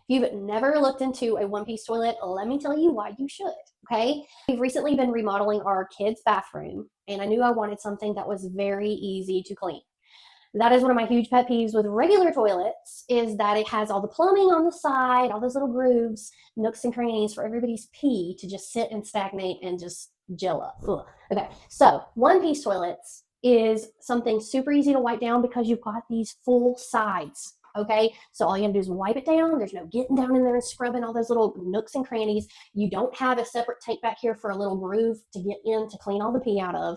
you've never looked into a one-piece toilet, let me tell you why you should, okay? We've recently been remodeling our kids' bathroom, and I knew I wanted something that was very easy to clean. That is one of my huge pet peeves with regular toilets is that it has all the plumbing on the side, all those little grooves, nooks and crannies for everybody's pee to just sit and stagnate and just gel up. Ugh. Okay, so one-piece toilets is something super easy to wipe down because you've got these full sides. Okay, so all you have to do is wipe it down. There's no getting down in there and scrubbing all those little nooks and crannies. You don't have a separate tank back here for a little groove to get in to clean all the pee out of.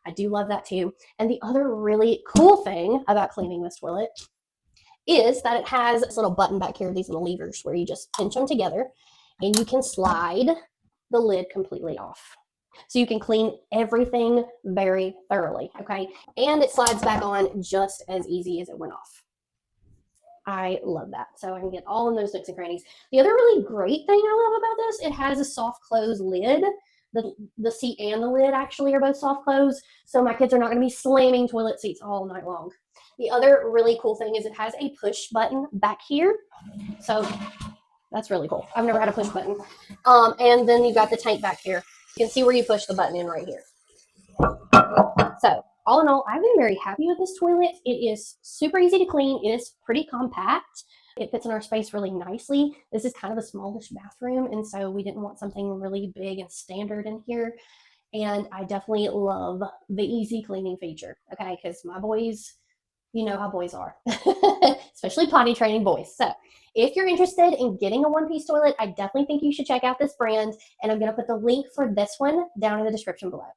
I do love that too. And the other really cool thing about cleaning this toilet is that it has this little button back here, these little levers where you just pinch them together and you can slide the lid completely off. So you can clean everything very thoroughly, okay? And it slides back on just as easy as it went off. I love that. So I can get all in those nooks and crannies. The other really great thing I love about this, it has a soft close lid. The seat and the lid actually are both soft close, so my kids are not going to be slamming toilet seats all night long. The other really cool thing is it has a push button back here. So that's really cool. I've never had a push button. And then you've got the tank back here. You can see where you push the button in right here. So all in all, I've been very happy with this toilet. It is super easy to clean. It is pretty compact. It fits in our space really nicely. This is kind of a smallish bathroom, and so we didn't want something really big and standard in here. And I definitely love the easy cleaning feature, okay? Because my boys, you know how boys are, especially potty training boys. So if you're interested in getting a one-piece toilet, I definitely think you should check out this brand, and I'm going to put the link for this one down in the description below.